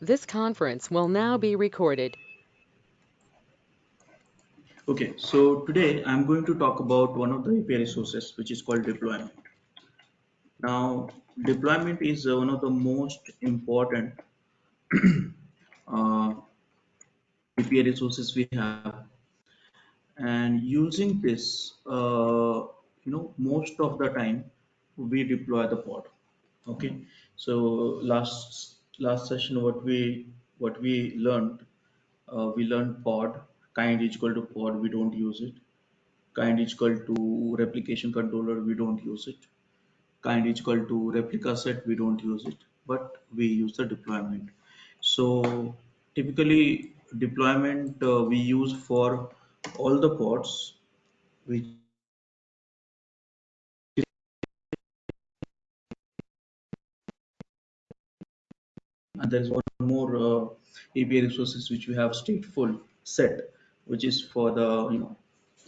This conference will now be recorded. Okay, so today I'm going to talk about one of the API resources which is called deployment. Now, deployment is one of the most important uh, API resources we have, and using this, most of the time we deploy the pod. Okay, so last session what we learned, we learned pod kind is equal to pod. We don't use it. Kind is equal to replication controller, we don't use it. Kind is equal to replica set, we don't use it, but we use the deployment. So typically deployment we use for all the pods which, and there is one more API resources which we have stateful set, which is for the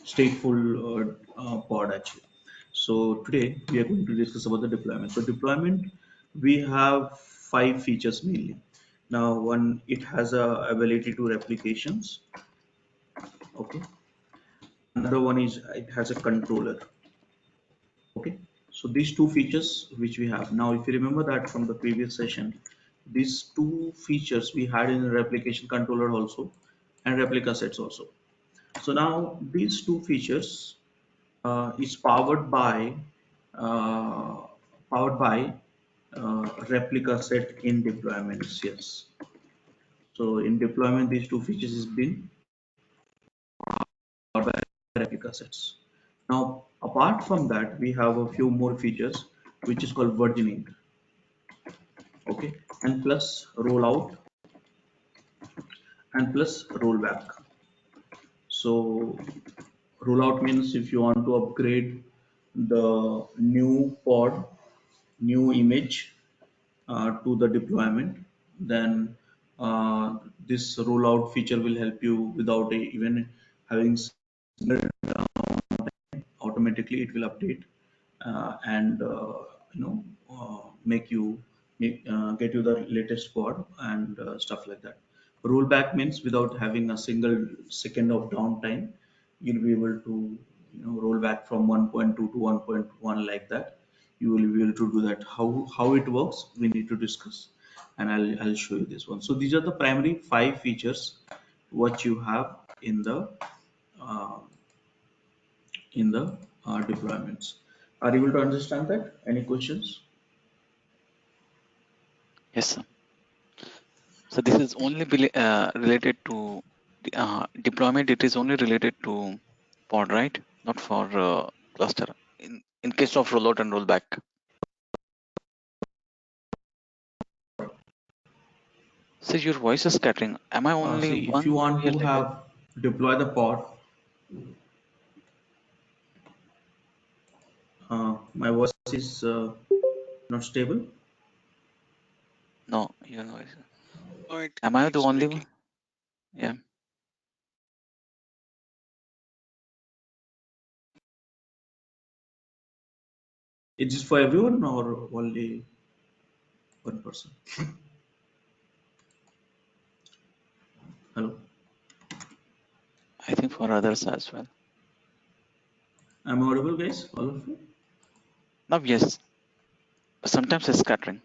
stateful pod actually. So today we are going to discuss about the deployment. So deployment, we have five features mainly. Now one, it has a ability to replications. Okay. Another one is it has a controller. Okay. So these two features which we have. Now if you remember that from the previous session, these two features we had in the replication controller also and replica sets also. So now these two features is uh, powered by replica set in deployments. Yes. So in deployment, these two features has been powered by replica sets. Now, apart from that, we have a few more features, which is called versioning. Okay, and plus rollout and plus rollback. So rollout means if you want to upgrade the new pod, new image to the deployment, then this rollout feature will help you without even having automatically it will update and make you get you the latest pod and stuff like that. Rollback means without having a single second of downtime, you'll be able to roll back from 1.2 to 1.1 like that. You will be able to do that. How it works we need to discuss, and I'll show you this one. So these are the primary five features what you have uh, in the deployments. Are you able to understand that? Any questions? Yes, sir. So this is only related to deployment. It is only related to pod, right? Not for cluster. In case of rollout and rollback. So your voice is scattering. Am I only See, if you one want to hearing like? have deploy the pod, my voice is not stable. No, your voice. Oh, it Am I the keeps only breaking. one? Yeah. Is it for everyone or only one person? Hello, I think for others as well. am I audible, guys? All of you? Now, yes. But sometimes it's scattering.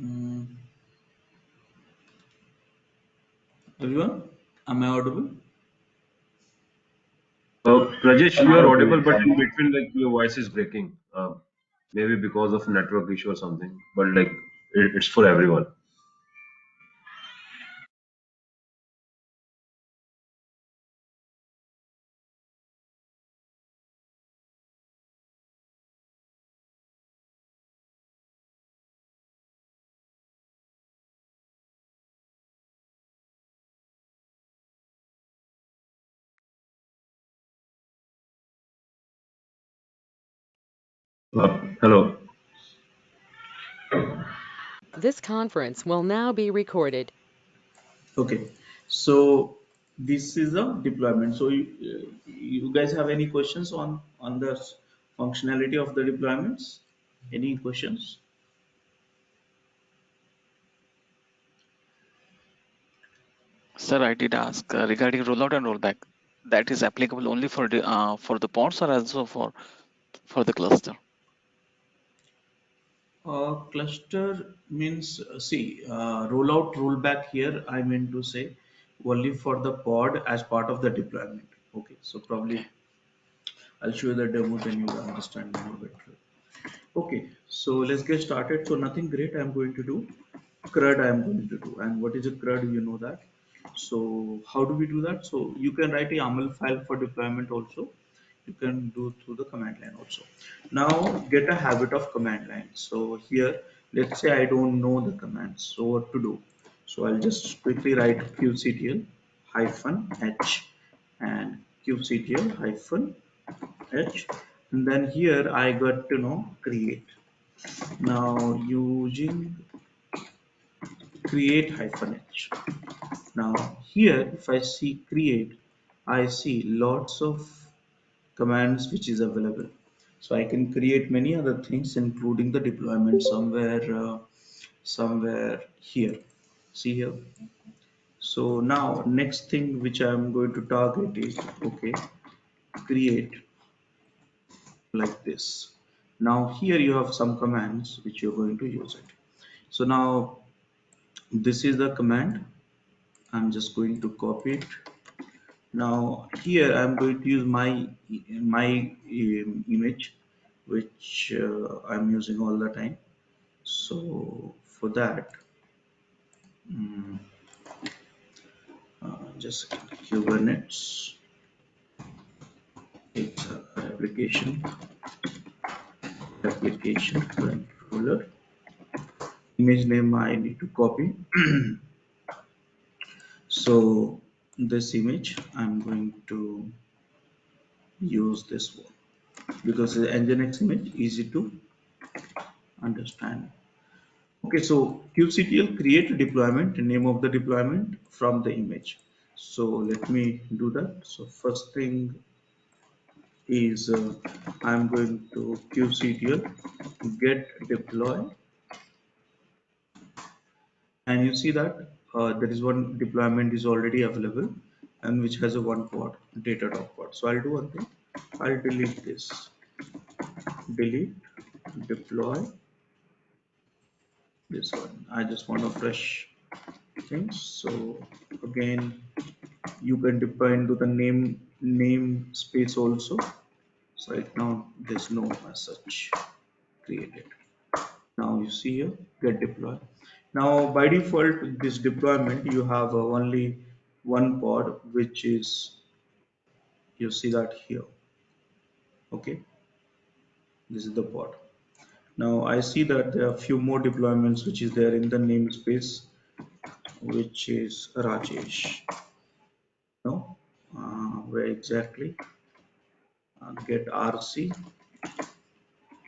Mm, everyone, am I audible? Rajesh, you are audible, but in between, like your voice is breaking. Maybe because of network issue or something. But like it's for everyone. Hello. This conference will now be recorded. Okay, so this is a deployment. So you guys have any questions on the functionality of the deployments? Any questions? Sir, I did ask regarding rollout and rollback. That is applicable only for the pods or also for the cluster? Cluster means, see, rollout, rollback here, I mean to say only for the pod as part of the deployment. Okay, so probably Okay. I'll show you the demo, then you'll understand more better. Okay, so let's get started. So nothing great I'm going to do. CRUD I'm going to do. And what is a CRUD? You know that. So how do we do that? So you can write a YAML file for deployment also. You can do through the command line also. Now get a habit of command line. So here, let's say I don't know the commands. So what to do? So I'll just quickly write kubectl -h and kubectl -h, and then here I got to know create. Now using create -h. Now here if I see create, I see lots of commands which is available. So I can create many other things including the deployment somewhere here. See here. So now next thing which I am going to target is, okay, create like this. Now here you have some commands which you're going to use it. So now this is the command. I'm just going to copy it. Now here I'm going to use my image which I'm using all the time. So for that, mm, just Kubernetes, it's a application controller. Image name I need to copy. So this image I'm going to use this one because the nginx image easy to understand. Okay, so kubectl create a deployment, name of the deployment from the image. So let me do that. So first thing is I'm going to kubectl get deploy, and you see that there is one deployment is already available and which has a one pod Datadog pod. So I'll do one thing. I'll delete this. Delete deploy this one. I just want to fresh things. So again, you can deploy into the name space also. So right now there's no as such created. Now you see here get deploy. Now by default this deployment you have only one pod, which is, you see that here. Okay, this is the pod. Now I see that there are few more deployments which is there in the namespace, which is Rajesh. No, where exactly? Get RC.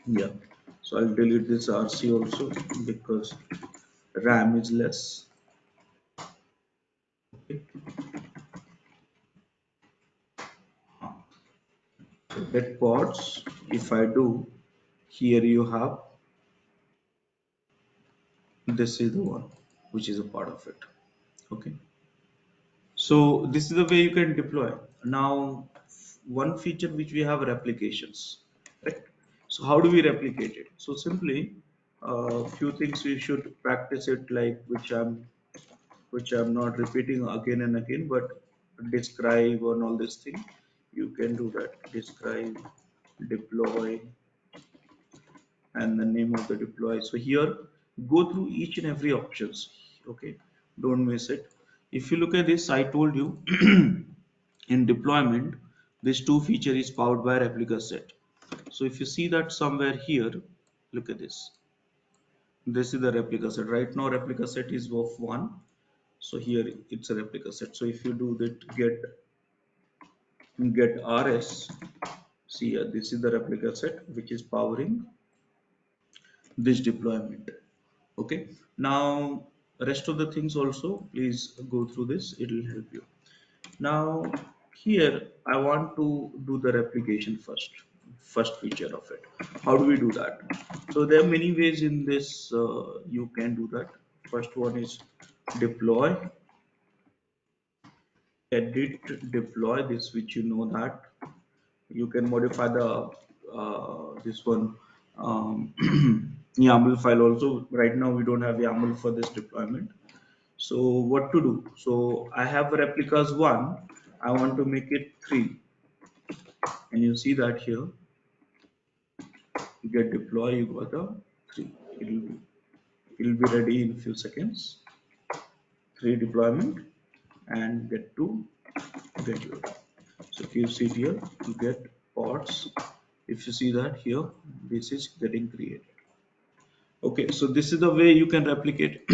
Yeah. So I'll delete this RC also because RAM is less. Okay. So get pods. If I do, here you have, this is the one which is a part of it. Okay. So this is the way you can deploy. Now, one feature which we have replications, correct? So how do we replicate it? So simply, few things we should practice it, like which I'm not repeating again and again, but describe and all this thing. You can do that. Describe, deploy, and the name of the deploy. So here, go through each and every options. Okay, don't miss it. If you look at this, I told you in deployment, this two feature is powered by replica set. So if you see that somewhere here, look at this. This is the replica set. Right now, replica set is of one. So here it's a replica set. So if you do that, get rs. See here, this is the replica set which is powering this deployment. Okay, now rest of the things also please go through this, it will help you. Now here I want to do the replication first feature of it. How do we do that? So there are many ways in this, you can do that. First one is deploy edit deploy this, which you know that you can modify the this one YAML file also. Right now we don't have YAML for this deployment. So what to do? So I have replicas 1. I want to make it 3, and you see that here you get deploy, you got a 3. It'll be ready in a few seconds. 3 deployment and get to get load. So if you see here, you get pods. If you see that here, this is getting created. Okay, so this is the way you can replicate.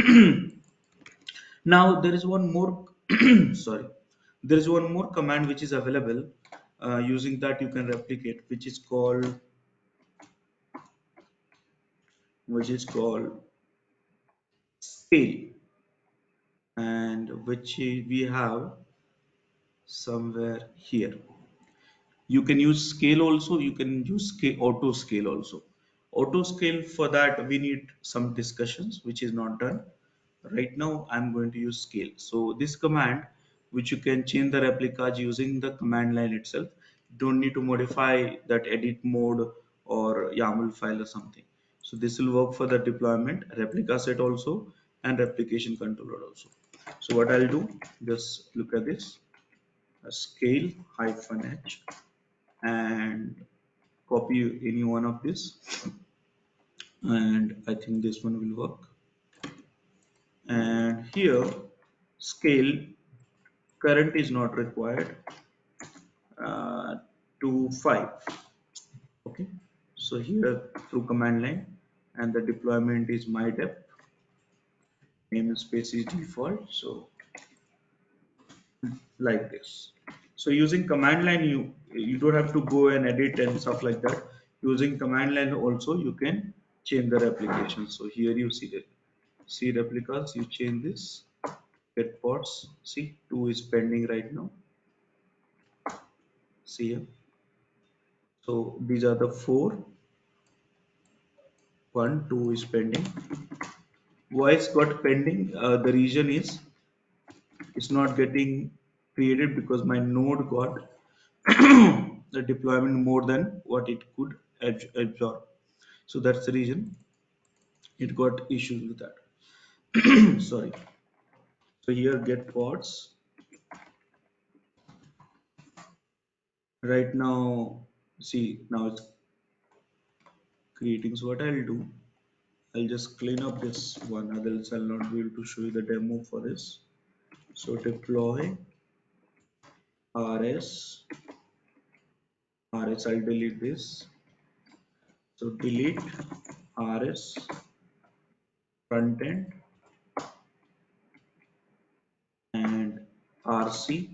Now there is one more sorry, there is one more command which is available. Using that you can replicate, which is called scale, and which we have somewhere here. You can use scale also, you can use auto scale also. Auto scale, for that we need some discussions, which is not done right now. I'm going to use scale. So this command, which you can change the replicas using the command line itself, don't need to modify that edit mode or YAML file or something. So this will work for the deployment, replica set also, and replication controller also. So what I'll do, just look at this, scale -h, and copy any one of this, and I think this one will work. And here scale current is not required, to 5. Okay, so here through command line, and the deployment is my depth, namespace is default, so like this. So using command line, you don't have to go and edit and stuff like that. Using command line also you can change the replication. So here you see that, see replicas, you change this, get pods, see 2 is pending right now, see here. So these are the 4, 1 2 is pending. Why it's got pending? The reason is it's not getting created because my node got the deployment more than what it could absorb. So that's the reason it got issues with that. Sorry. So here get pods. Right now, see, now it's creating. So what I'll do, I'll just clean up this one, otherwise I'll not be able to show you the demo for this. So deploy rs, I'll delete this. So delete rs front end and rc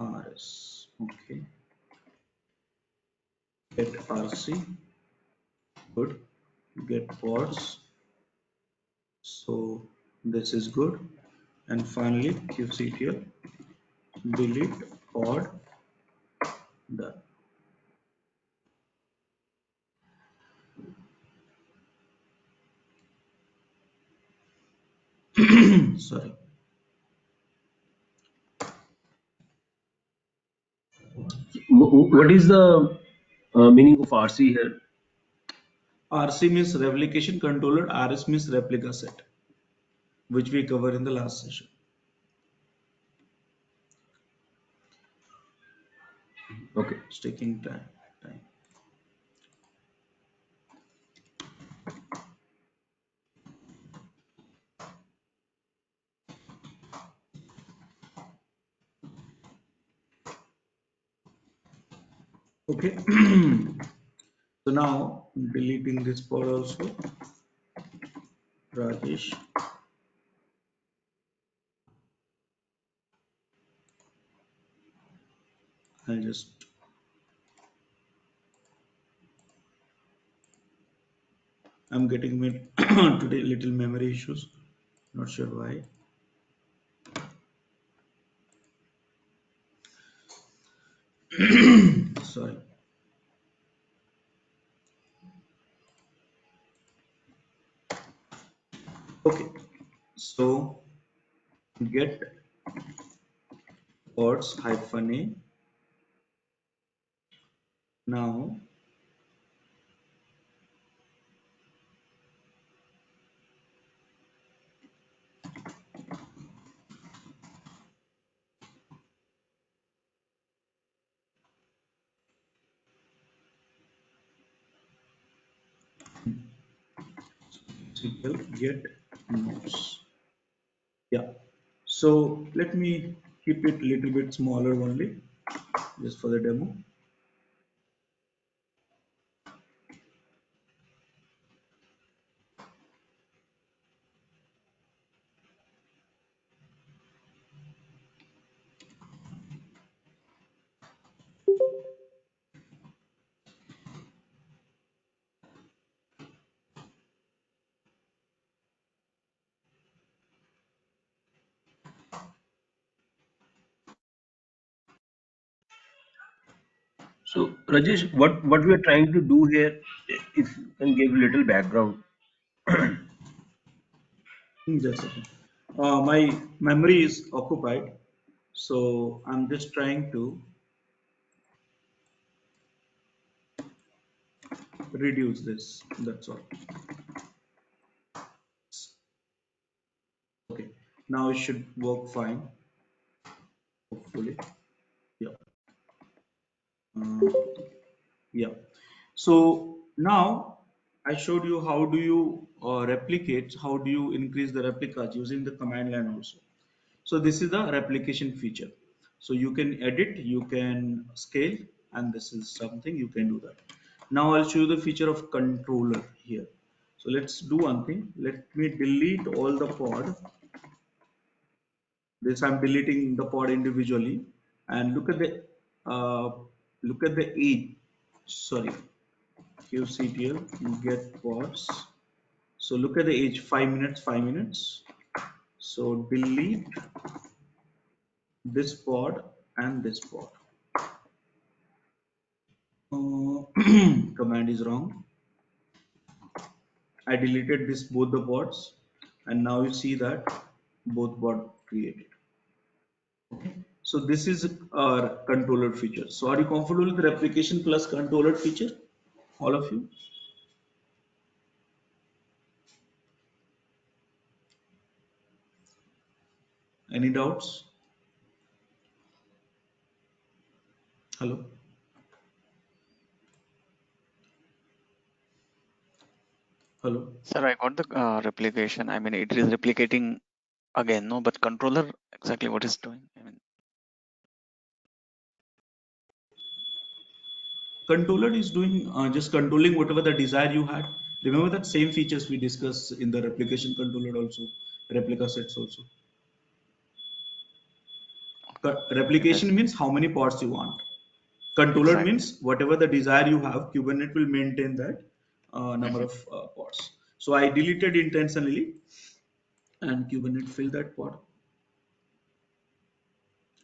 rs. Okay, get rc, good, get pods. So this is good, and finally you see it here, delete pod, done. Sorry. What is the meaning of RC here? RC means replication controller, RS means replica set, which we covered in the last session. Okay. It's taking time. Okay. So now deleting this pod also, Rajesh. I'll just I'm getting today little memory issues. Not sure why. Sorry. Okay. So get pods -a. Now get nodes. Yeah. So let me keep it a little bit smaller only, just for the demo. So, Rajesh, what we are trying to do here, if you can give a little background. Just a second. My memory is occupied, so I'm just trying to reduce this. That's all. Okay. Now it should work fine, hopefully. Yeah. Uh, yeah. So now I showed you how do you replicate, how do you increase the replicas using the command line also. So this is the replication feature. So you can edit, you can scale, and this is something you can do that. Now I'll show you the feature of controller here. So let's do one thing. Let me delete all the pod. This I'm deleting the pod individually, and uh, look at the age. Sorry, kubectl get pods. So look at the age, 5 minutes, 5 minutes. So delete this pod and this pod. Command is wrong. I deleted this both the pods, and now you see that both pod created. Okay. So this is our controller feature. So are you comfortable with the replication plus controller feature? All of you? Any doubts? Hello? Hello? Sir, I got the replication. I mean, it is replicating again, no, but controller exactly what is doing. I mean, Controller is doing just controlling whatever the desire you had. Remember that same features we discussed in the replication controller also, replica sets also. okay, okay, Replication means how many pods you want. Controller exactly. means whatever the desire you have, Kubernetes will maintain that number Mhm. of pods. So I deleted intentionally and Kubernetes fill that pod.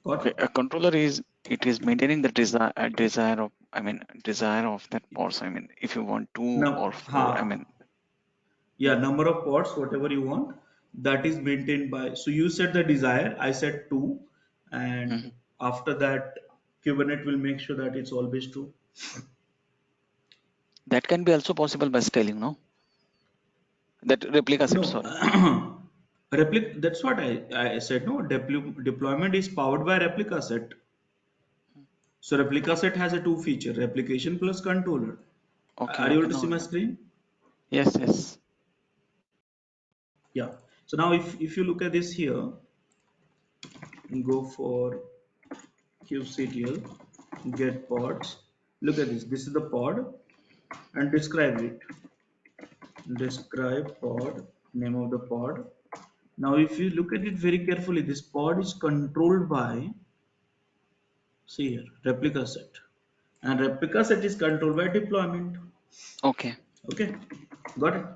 Got Okay, it? a controller is it is maintaining the desire of I mean desire of that pods. I mean, if you want two or four, I mean, Yeah, number of pods, whatever you want, that is maintained by. So you set the desire, I set two, and mhm. after that, Kubernetes will make sure that it's always true. That can be also possible by scaling, no? That replica set, No, sorry. that's what I said. No, deployment is powered by replica set. So replica set has a two feature, replication plus controller. Okay, Are you okay, able to see no, my no. screen? Yes, yes. Yeah. So now if you look at this here, go for kubectl get pods. Look at this. This is the pod and describe it. Describe pod, name of the pod. Now, if you look at it very carefully, this pod is controlled by, see here, replica set. And replica set is controlled by deployment. Okay. Okay, got it?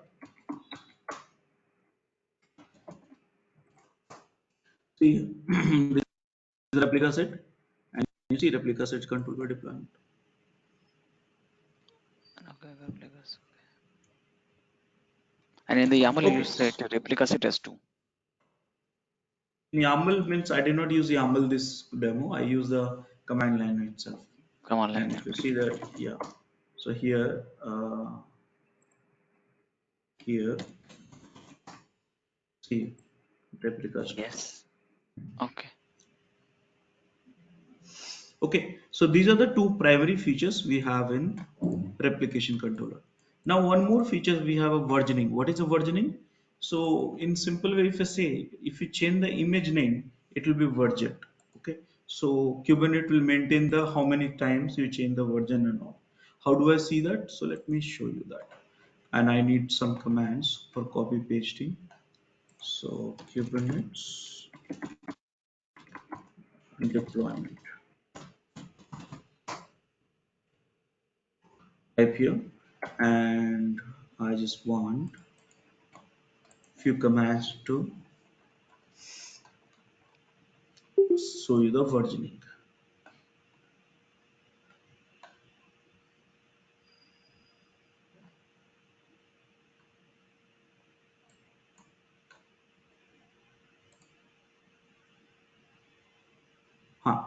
See, this is replica set, and you see replica set is controlled by deployment. Okay, replicas. And in the YAML, you Okay, said replica set as two. YAML means I did not use YAML this demo. I use the command line itself. Command line. And if you see that, yeah. So here, here, see, replica stuff. Yes. Okay. Okay, so these are the two primary features we have in replication controller. Now, one more feature we have a versioning. What is a versioning? So, in simple way, if I say, if you change the image name, it will be versioned. Okay, so Kubernetes will maintain the how many times you change the version and all. How do I see that? So let me show you that. And I need some commands for copy pasting. So Kubernetes deployment. Type here, and I just want few commands to show you the versioning. Huh.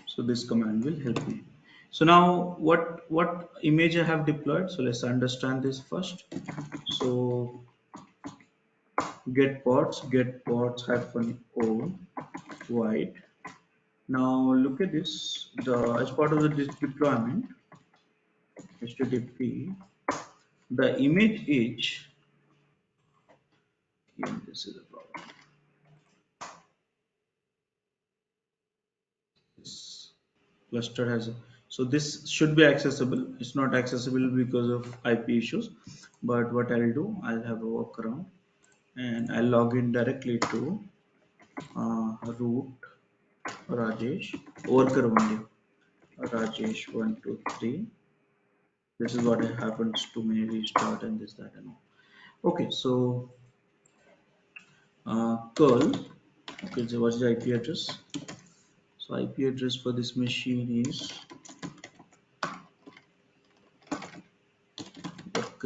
So this command will help me. So now what image I have deployed? So let's understand this first. So get pods hyphen o white. Now look at this. The as part of this deployment, HTTP, the image is here. This is the problem. This cluster has so this should be accessible. It's not accessible because of IP issues. But what I'll do, I'll have a workaround and I'll log in directly to root Rajesh worker only Rajesh 123. This is what happens to me restart and this that and all. Okay, so curl. Okay, so what's the IP address? So IP address for this machine is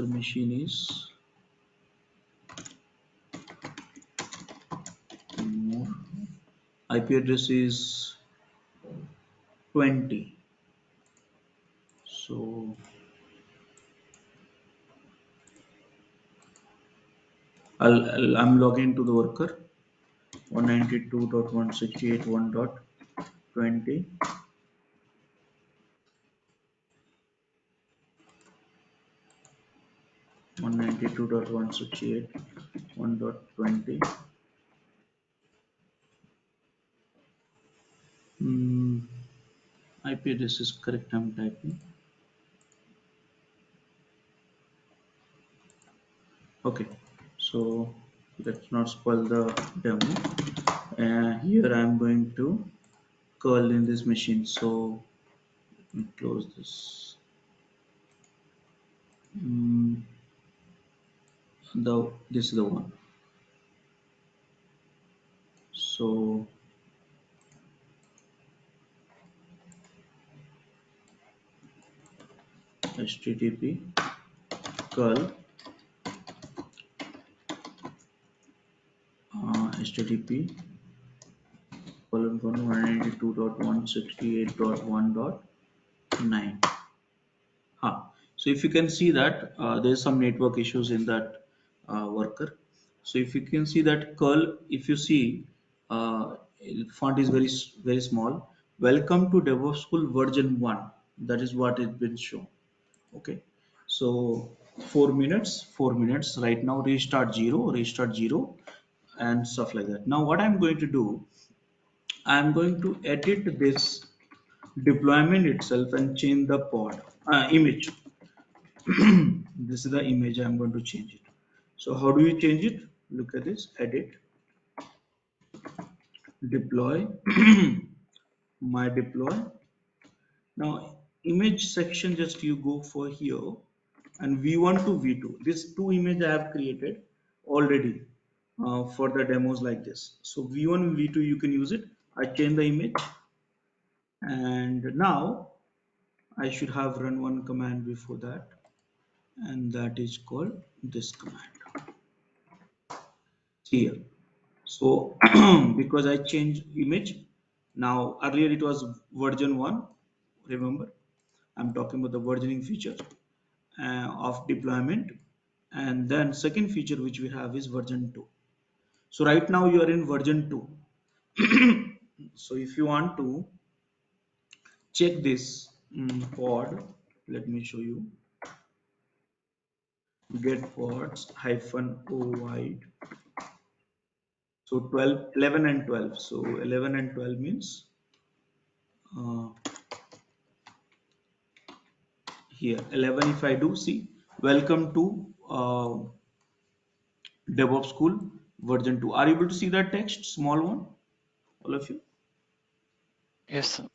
worker machine is more. IP address is 20. So I'm logging to the worker 192.168.1.20. 192.168.1.20. IP address is correct. I'm typing. Okay, so let's not spoil the demo. Here I'm going to curl in this machine. So let me close this. This is the one. So HTTP curl HTTP colon 192.168.1.9. So if you can see that there's some network issues in that worker. So if you can see that curl, if you see uh, font is very small. Welcome to Devops School version 1. That is what has been shown. Okay. So 4 minutes right now. Restart zero, and stuff like that. Now what I'm going to do, I'm going to edit this deployment itself and change the pod image. This is the image I'm going to change it. So how do you change it? Look at this, edit, deploy, my deploy. Now image section, just you go for here and v1 to v2. These two image I have created already for the demos like this. So v1 and v2 you can use it. I change the image, and now I should have run one command before that, and that is called this command here. So because I changed image, now earlier it was version 1, remember, I'm talking about the versioning feature of deployment, and then second feature which we have is version 2. So right now you are in version 2. So if you want to check this pod, let me show you. Get pods hyphen o wide. So 12, 11 and 12. So 11 and 12 means uh, here 11. If I do see, welcome to DevOps School version 2. Are you able to see that text, small one, all of you? Yes, sir.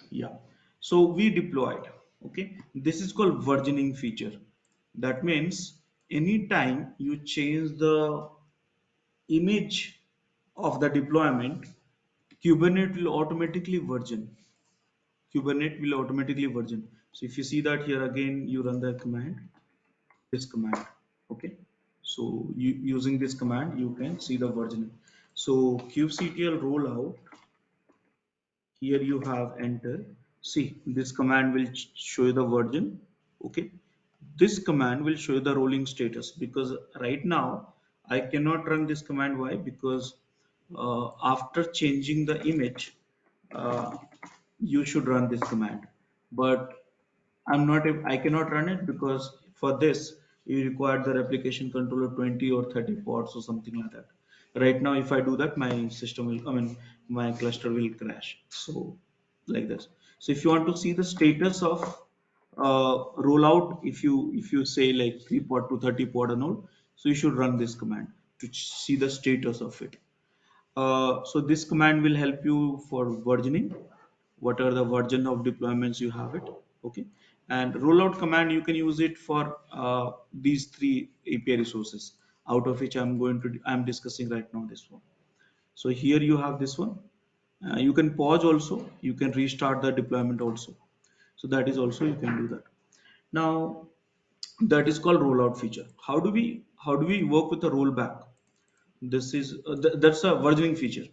Yeah. So we deployed. Okay. This is called versioning feature. That means anytime you change the image of the deployment, Kubernetes will automatically version. Kubernetes will automatically version. So if you see that here again, you run the command, this command. Okay. So using this command, you can see the versioning. So kubectl rollout, here you have enter. See, this command will show you the version. Okay, this command will show you the rolling status, because right now I cannot run this command. Why? Because after changing the image, uh, you should run this command, but I cannot run it, because for this you require the replication controller 20 or 30 pods or something like that. Right now, if I do that, my system will, my cluster will crash. So like this. So if you want to see the status of rollout, if you say like 3 pod to 30 pod and all, so you should run this command to see the status of it. So this command will help you for versioning, what are the version of deployments you have it. Okay, and rollout command, you can use it for these three API resources, out of which I'm discussing right now this one. So here you have this one. You can pause also, you can restart the deployment also. So that is also, you can do that. Now that is called rollout feature. How do we work with the rollback? This is that's a versioning feature.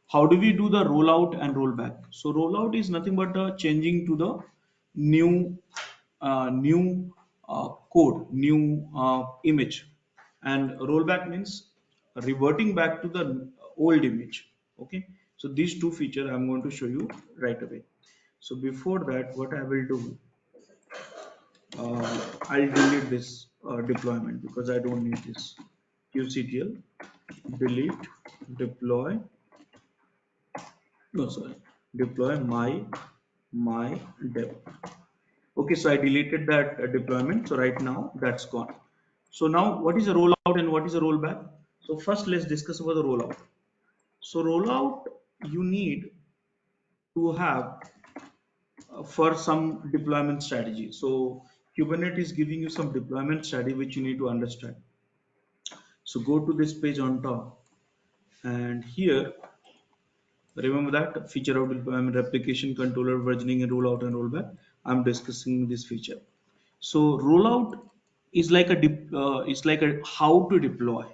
How do we do the rollout and rollback? So rollout is nothing but changing to the new code, new image, and rollback means reverting back to the old image. Okay, so these two features I'm going to show you right away. So before that, what I will do, I'll delete this deployment because I don't need this. Qctl delete deploy, no, sorry, deploy my dev. Okay, so I deleted that deployment, so right now that's gone. So now what is a rollout and what is a rollback? So first let's discuss about the rollout. So rollout, you need to have for some deployment strategy. So Kubernetes is giving you some deployment strategy which you need to understand. So go to this page on top, and here, remember that feature of deployment, replication controller, versioning, and rollout and rollback. I'm discussing this feature. So rollout is like it's like a how to deploy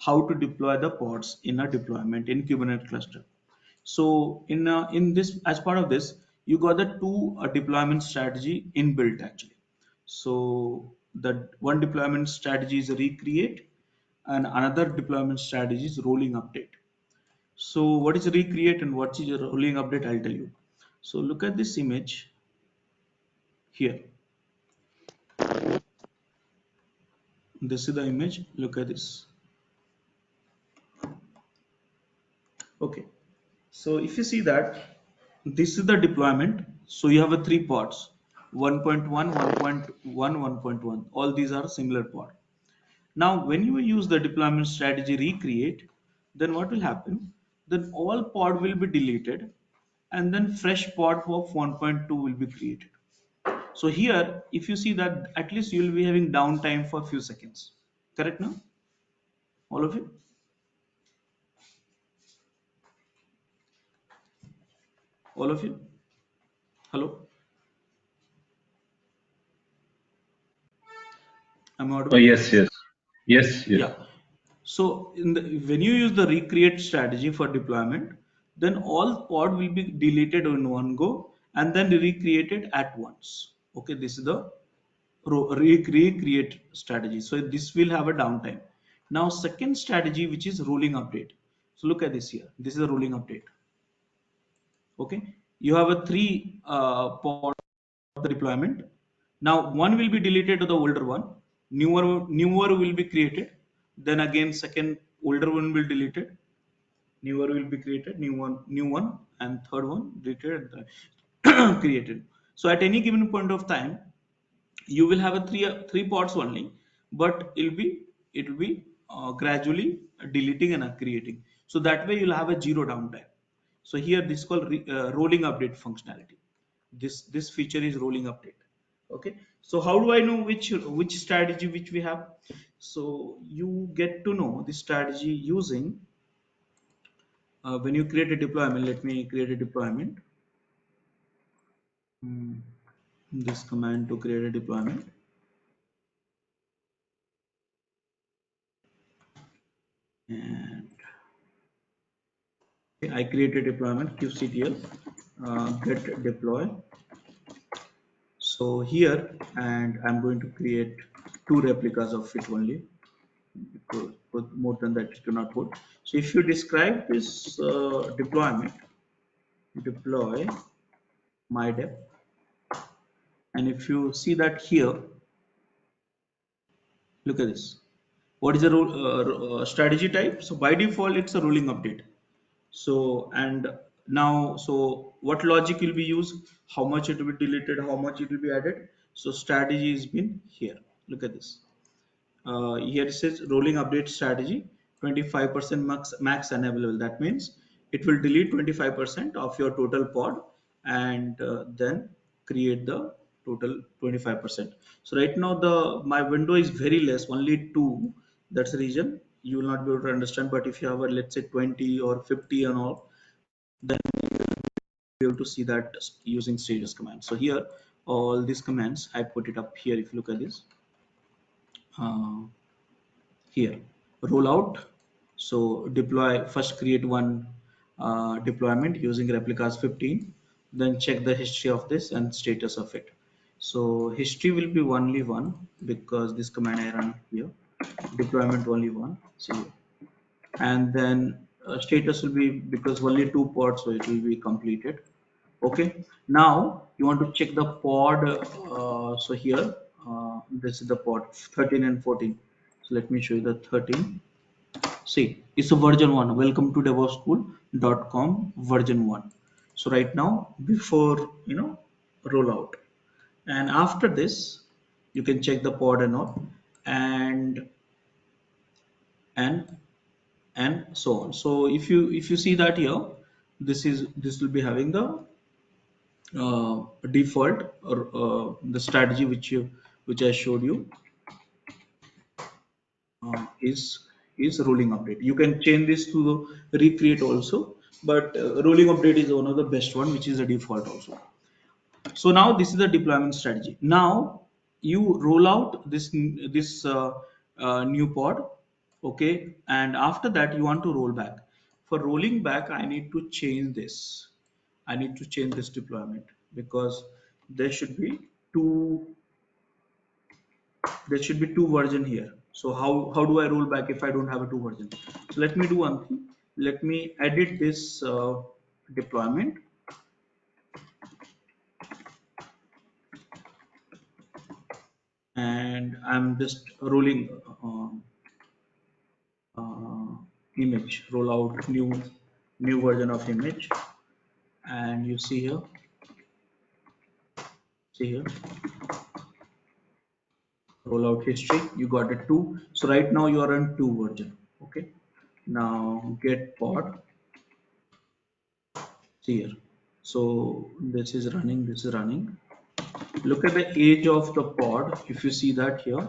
the pods in a deployment in Kubernetes cluster. So in this, as part of this, you got the two deployment strategy inbuilt actually. So the one deployment strategy is recreate, and another deployment strategy is rolling update. So what is recreate and what is rolling update, I'll tell you. So look at this image here. This is the image. Look at this. Okay. So if you see that, this is the deployment. So you have a three pods, 1.1, 1.1, 1.1. All these are similar pod. Now, when you use the deployment strategy recreate, then what will happen? Then all pod will be deleted, and then fresh pod of 1.2 will be created. So here, if you see that, at least you will be having downtime for a few seconds. Correct now? All of you? All of you? Hello? Am I Oh, audible? yes, yes. Yes, yes. Yeah. So when you use the recreate strategy for deployment, then all pod will be deleted in one go and then recreated at once. Okay, this is the recreate strategy. So this will have a downtime. Now second strategy, which is rolling update. So look at this here. This is a rolling update. Okay, you have a three pod the deployment. Now one will be deleted to the older one, newer will be created. Then again second older one will be deleted, newer will be created, new one, and third one deleted and created. So at any given point of time, you will have a three pods only, but it will be gradually deleting and creating. So that way you'll have a zero downtime. So here this is called rolling update functionality. This feature is rolling update. Okay, so how do I know which strategy which we have? So you get to know this strategy using when you create a deployment. Let me create a deployment. This command to create a deployment. And I create a deployment kubectl get deploy. So here, and I'm going to create two replicas of it only, because more than that it cannot put. So if you describe this deployment, deploy my dep, and if you see that here, look at this. What is the strategy type? So by default, it's a rolling update. So and now, so what logic will be used? How much it will be deleted? How much it will be added? So strategy has been here. Look at this. Here it says rolling update strategy, 25% max unavailable. That means it will delete 25% of your total pod and then create the total 25%. So right now my window is very less, only two. That's the reason you will not be able to understand. But if you have a, let's say 20 or 50 and all, then be able to see that using stages command. So here all these commands I put it up here. If you look at this. Here rollout, so deploy, first create one deployment using replicas 15, then check the history of this and status of it. So history will be only one because this command I run here, deployment only one. See, and then status will be because only two pods, so it will be completed. Okay, now you want to check the pod. So here this is the pod 13 and 14. So let me show you the 13. See, it's a version 1. Welcome to devopsschool.com version 1. So right now, before rollout, and after this, you can check the pod and all, and and and so on. So if you see that here, this will be having the default or the strategy which I showed you is rolling update. You can change this to the recreate also, but rolling update is one of the best one, which is a default also. So now this is the deployment strategy. Now you roll out this new pod, okay, and after that you want to roll back. For rolling back, I need to change this. I need to change this deployment because there should be two there should be two version here. So how do I roll back if I don't have a two version? So let me do one thing. Let me edit this deployment, and I'm just rolling image, roll out new version of image, and you see here rollout history, you got it two. So right now you are on two version. Okay, now get pod, see here. So this is running. Look at the age of the pod. If you see that here,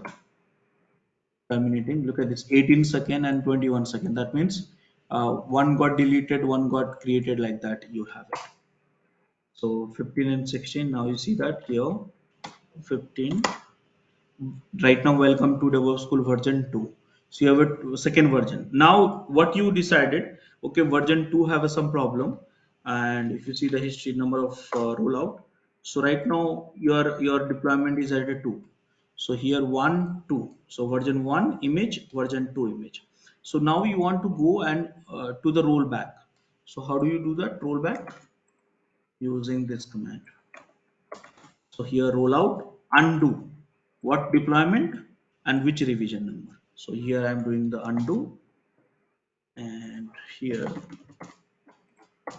terminating, look at this 18 second and 21 second. That means one got deleted, one got created, like that you have it. So 15 and 16, now you see that here 15. Right now welcome to Devops School version 2. So you have a second version. Now what you decided, okay, version 2 have some problem, and if you see the history number of rollout, so right now your deployment is at a 2. So here 1 2. So version 1 image, version 2 image. So now you want to go and to the rollback. So how do you do that rollback? Using this command. So here rollout undo what deployment and which revision number. So here I am doing the undo, and here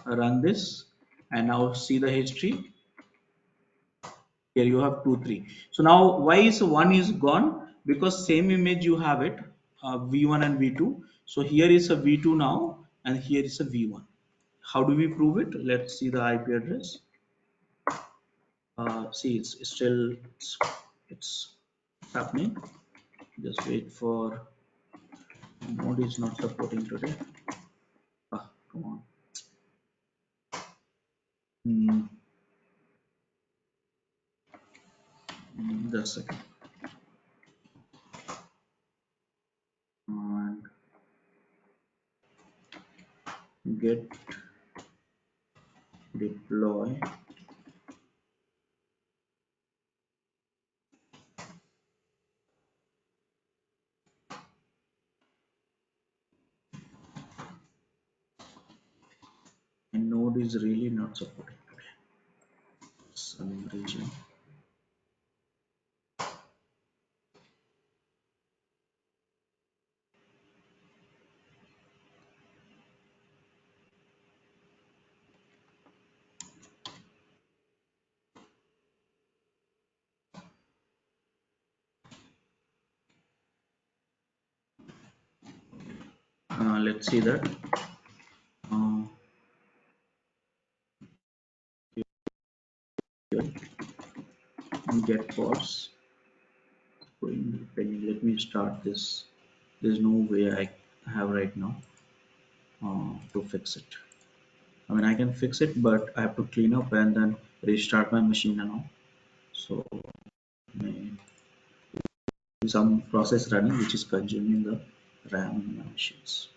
run this, and now see the history. Here you have 2 3. So now why is 1 is gone? Because same image you have it, v1 and v2. So here is a v2 now, and here is a v1. How do we prove it? Let's see the IP address. See, it's still it's happening. Just wait for, node is not supporting today. Come on. Just a second. And get deploy and node is really not supporting today. Some region. Let's see that. Get pods. Let me start this. There's no way I have right now to fix it. I mean, I can fix it, but I have to clean up and then restart my machine now. So some process running which is consuming the RAM in my machines.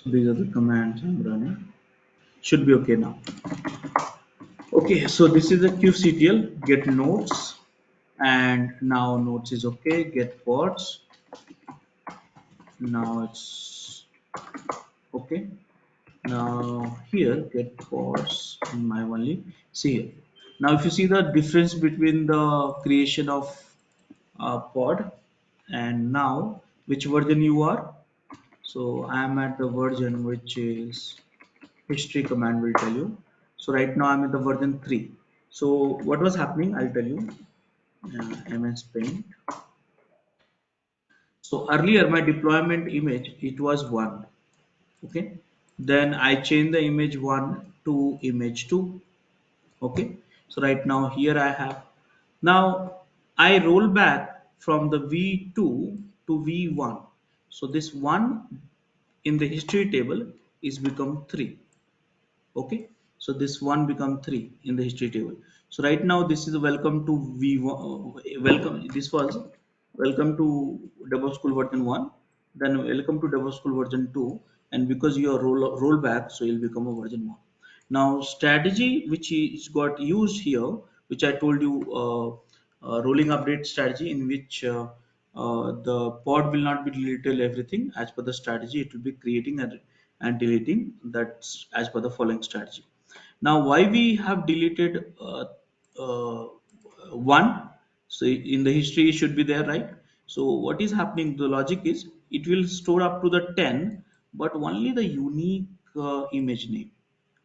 So these are the commands I'm running. Should be okay now. Okay, so this is the kubectl get nodes, and now nodes is okay. Get pods. Now it's okay. Now here get pods in my only. See here. Now if you see the difference between the creation of pod and now which version you are. So I am at the version which is history command will tell you. So right now I'm at the version 3. So what was happening, I'll tell you. MS Paint. So earlier my deployment image it was 1. Okay, then I change the image 1 to image 2. Okay, so right now here I have, now I roll back from the v2 to v1. So this 1 in the history table is become 3. Okay, so this 1 become 3 in the history table. So right now this is a welcome to v1, welcome, this was welcome to Devops School version 1, then welcome to Devops School version 2, and because you are roll back, so you'll become a version 1. Now strategy which is got used here, which I told you, rolling update strategy, in which the pod will not be deleted everything. As per the strategy, it will be creating and deleting. That's as per the following strategy. Now why we have deleted uh, 1. So in the history it should be there, right? So what is happening, the logic is it will store up to the 10, but only the unique image name.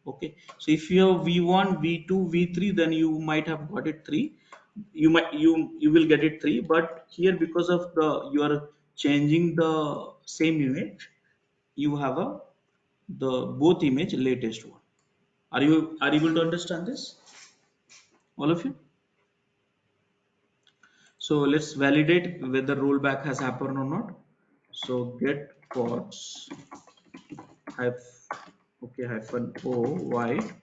Okay, so if you have v1, v2, v3, then you might have got it 3. You will get it 3, but here because of the you are changing the same image, you have a the both image latest one. Are you able to understand this, all of you? So let's validate whether rollback has happened or not. So get ports hyphen o wide,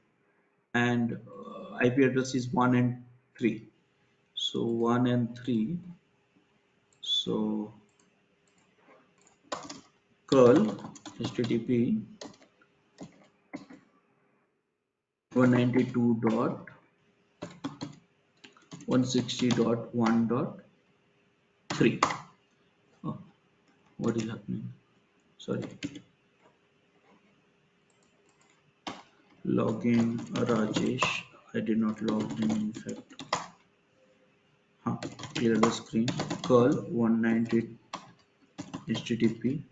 and IP address is 1 and 3. So 1 and 3. So curl http 192.160.1.3. Oh, what is happening? Sorry. Login Rajesh. I did not log in, in fact. Clear the screen. Curl 190 http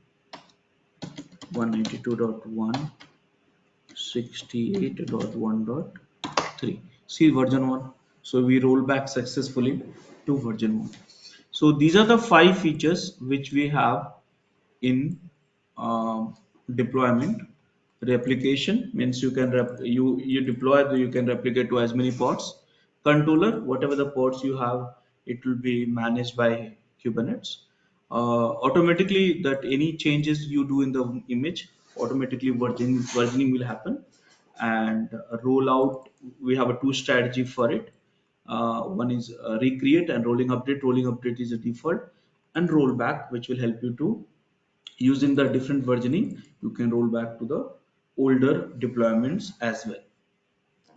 192.168.1.3. See version 1. So we roll back successfully to version 1. So these are the 5 features which we have in deployment. Replication means you can you deploy, you can replicate to as many pods. Controller, whatever the pods you have, it will be managed by Kubernetes. Automatically, that any changes you do in the image, automatically versioning will happen. And rollout, we have a 2 strategy for it. One is recreate and rolling update. Rolling update is a default, and rollback, which will help you to, using the different versioning, you can roll back to the older deployments as well.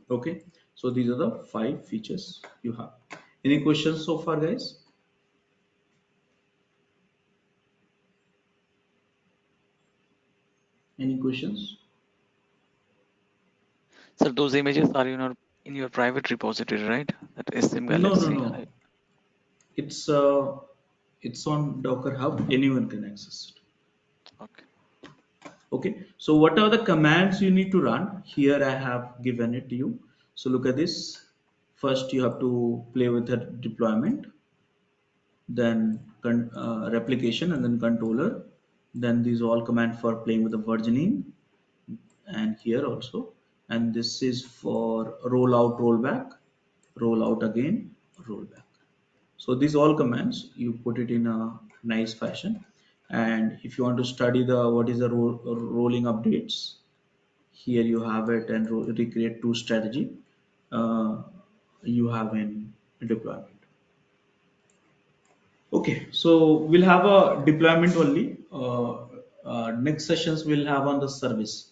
Okay, so these are the 5 features you have. Any questions so far, guys? Any questions? So those images are in your private repository, right? That SM No, no, Galaxy. no. It's it's on Docker Hub. Anyone can access it. Okay. Okay, so what are the commands you need to run? Here I have given it to you. So look at this. First, you have to play with the deployment, then replication, and then controller. Then these all command for playing with the versioning, and here also. And this is for rollout, rollback, rollout again, rollback. So these all commands you put it in a nice fashion. And if you want to study the what is the rolling updates, here you have it, and recreate 2 strategy you have in deployment. Okay, so we'll have a deployment only. Next sessions we'll have on the service.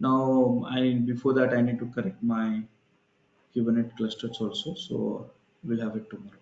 Now, before that I need to correct my Kubernetes clusters also. So we'll have it tomorrow.